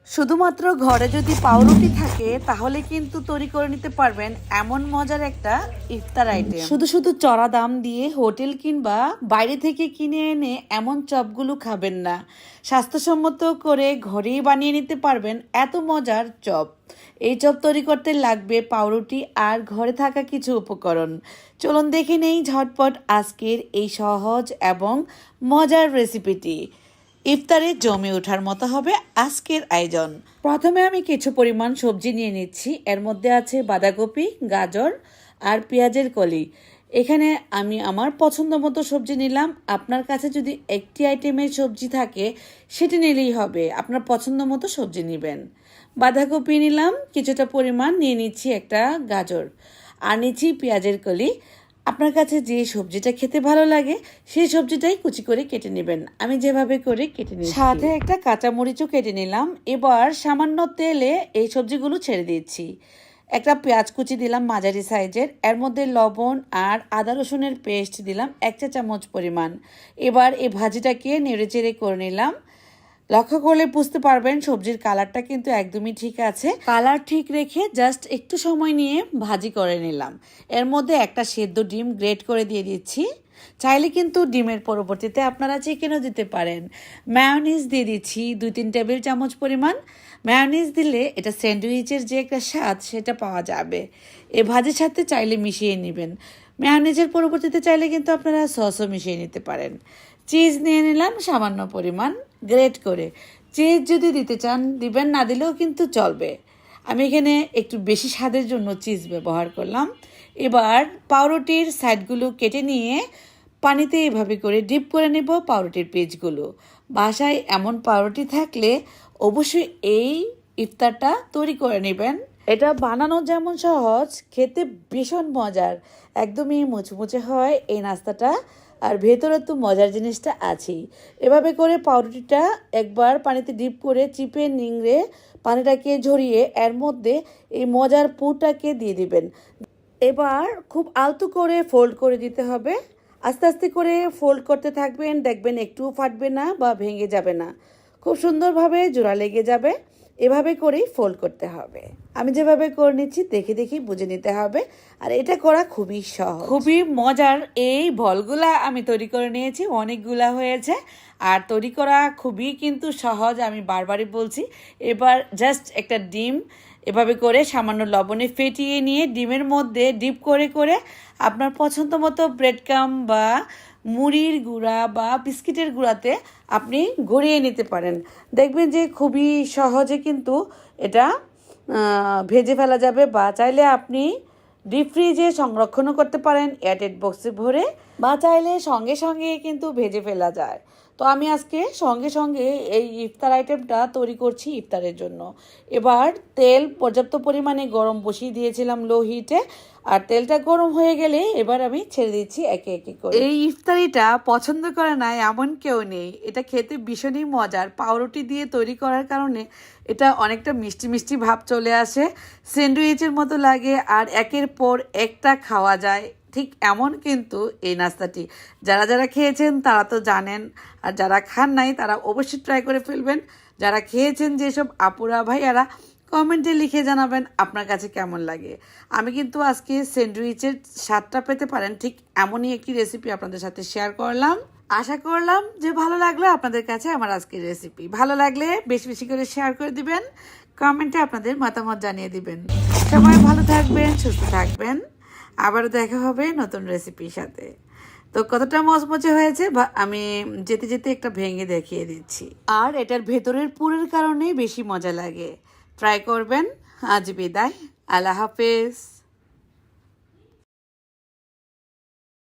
শুধুমাত্র ঘরে যদি পাউরুটি থাকে তাহলে কিন্তু তৈরি করে নিতে পারবেন এমন মজার একটা ইফতার আইটেম। শুধু শুধু চড়া দাম দিয়ে হোটেল কিংবা বাইরে থেকে কিনে এনে এমন চপগুলো খাবেন না। স্বাস্থ্যসম্মত করে ঘরেই বানিয়ে নিতে পারবেন এত মজার চপ। এই চপ তৈরি করতে লাগবে পাউরুটি আর ঘরে থাকা কিছু উপকরণ। চলুন দেখে নেই ঝটপট আজকের এই সহজ এবং মজার রেসিপিটি। ইফতারে জমে ওঠার মতো হবে আজকের আয়োজন। প্রথমে আমি কিছু পরিমাণ সবজি নিয়ে নিচ্ছি। এর মধ্যে আছে বাঁধাকপি, গাজর আর পেঁয়াজের কলি। এখানে আমি আমার পছন্দ মতো সবজি নিলাম। আপনার কাছে যদি একটি আইটেমের সবজি থাকে সেটি নিলেই হবে, আপনার পছন্দ মতো সবজি নেবেন। বাঁধাকপি নিলাম কিছুটা পরিমাণ, নিয়ে নিচ্ছি একটা গাজর আর নিচ্ছি পেঁয়াজের কলি। আপনার কাছে যে সবজিটা খেতে ভালো লাগে সেই সবজিটাই কুচি করে কেটে নেবেন। আমি যেভাবে করে কেটে নিই, সাথে একটা কাঁচামরিচও কেটে নিলাম। এবার সামান্য তেলে এই সবজিগুলো ছেড়ে দিচ্ছি। একটা পেঁয়াজ কুচি দিলাম মাঝারি সাইজের, এর মধ্যে লবণ আর আদা রসুনের পেস্ট দিলাম 1 চা চামচ পরিমাণ। এবার এই ভাজিটাকে নেড়েচেড়ে করে নিলাম। লক্ষ্য করলে বুঝতে পারবেন সবজির কালারটা কিন্তু একদমই ঠিক আছে। কালার ঠিক রেখে জাস্ট একটু সময় নিয়ে ভাজি করে নিলাম। এর মধ্যে একটা সেদ্ধ ডিম গ্রেট করে দিয়ে দিচ্ছি। চাইলে কিন্তু ডিমের পরবর্তীতে আপনারা চিকেনও দিতে পারেন। মায়োনিজ দিয়ে দিচ্ছি 2-3 টেবিল চামচ পরিমাণ। মায়োনিজ দিলে এটা স্যান্ডউইচের যে একটা স্বাদ সেটা পাওয়া যাবে। এ ভাজির সাথে চাইলে মিশিয়ে নেবেন। মায়োনিজের পরবর্তীতে চাইলে কিন্তু আপনারা সসও মিশিয়ে নিতে পারেন। চিজ নিয়ে নিলাম সামান্য পরিমাণ গ্রেট করে। চিজ যদি দিতে চান দিবেন, না দিলেও কিন্তু চলবে। আমি এখানে একটু বেশি স্বাদের জন্য চিজ ব্যবহার করলাম। এবার পাউরুটির সাইডগুলো কেটে নিয়ে পানিতে এভাবে করে ডিপ করে নেব পাউরুটির পিসগুলো। বাসায় এমন পাউরুটি থাকলে অবশ্যই এই ইফতারটা তৈরি করে নেবেন। এটা বানানো যেমন সহজ, খেতে ভীষণ মজার। একদমই মুচমুচে হয় এই নাস্তাটা, আর ভেতরে তো মজার জিনিসটা আছেই। এভাবে করে পাউরুটিটা একবার পানিতে ডিপ করে চিপে নিংড়ে পানিটাকে ঝরিয়ে এর মধ্যে এই মজার পুরটাকে দিয়ে দিবেন। এবার খুব আলতো করে ফোল্ড করে দিতে হবে। আস্তে আস্তে করে ফোল্ড করতে থাকবেন, দেখবেন একটুও ফাটবে না বা ভেঙে যাবে না, খুব সুন্দরভাবে জোড়া লেগে যাবে। এভাবে করেই ফোল্ড করতে হবে। আমি যেভাবে করে নিচ্ছি দেখে দেখে বুঝে নিতে হবে। আর এটা করা খুবই সহজ, খুবই মজার। এই বলগুলা আমি তৈরি করে নিয়েছি, অনেকগুলা হয়েছে। আর তৈরি করা খুবই কিন্তু সহজ, আমি বারবারই বলছি। এবার জাস্ট একটা ডিম এভাবে করে সামান্য লবণে ফেটিয়ে নিয়ে ডিমের মধ্যে ডিপ করে করে আপনার পছন্দ মতো ব্রেড ক্রাম্ব বা মুড়ির গুঁড়া বা বিস্কিটের গুঁড়াতে আপনি গড়িয়ে নিতে পারেন। দেখবেন যে খুবই সহজে কিন্তু এটা ভেজে ফেলা যাবে। বা চাইলে আপনি ডিপ ফ্রিজে সংরক্ষণও করতে পারেন এয়ারটাইট বক্সে ভরে, বা চাইলে সঙ্গে সঙ্গে কিন্তু ভেজে ফেলা যায়। তো আমি আজকে সঙ্গে সঙ্গে এই ইফতার আইটেমটা তৈরি করছি ইফতারের জন্য। এবার তেল পর্যাপ্ত পরিমাণে গরম বসিয়ে দিয়েছিলাম লো হিটে। আর তেলটা গরম হয়ে গেলে এবার আমি ছেড়ে দিচ্ছি একে একে করে। এই ইফতারিটা পছন্দ করে না এমন কেউ নেই। এটা খেতে ভীষণই মজার। পাউরুটি দিয়ে তৈরি করার কারণে এটা অনেকটা মিষ্টি মিষ্টি ভাব চলে আসে, স্যান্ডউইচের মতো লাগে, আর একের পর একটা খাওয়া যায়। ঠিক এমন কিন্তু এই নাস্তাটি। যারা যারা খেয়েছেন তারা তো জানেন, আর যারা খান নাই তারা অবশ্যই ট্রাই করে ফেলবেন। যারা খেয়েছেন যেসব আপুরা ভাইয়ারা কমেন্টে লিখে জানাবেন আপনার কাছে কেমন লাগে। আমি কিন্তু আজকে স্যান্ডউইচের স্বাদটা পেতে পারেন ঠিক এমনই একটি রেসিপি আপনাদের সাথে শেয়ার করলাম। আশা করলাম যে ভালো লাগলো আপনাদের কাছে আমার আজকের রেসিপি। ভালো লাগলে বেশি বেশি করে শেয়ার করে দিবেন, কমেন্টে আপনাদের মতামত জানিয়ে দিবেন। সবাই ভালো থাকবেন, সুস্থ থাকবেন। আবারও দেখা হবে নতুন রেসিপির সাথে। তো কতটা মচমচে হয়েছে আমি যেতে যেতে একটা ভেঙে দেখিয়ে দিচ্ছি। আর এটার ভেতরের পুরের কারণে বেশি মজা লাগে। ট্রাই করবেন। আজ বিদায়, আল্লাহ হাফেজ।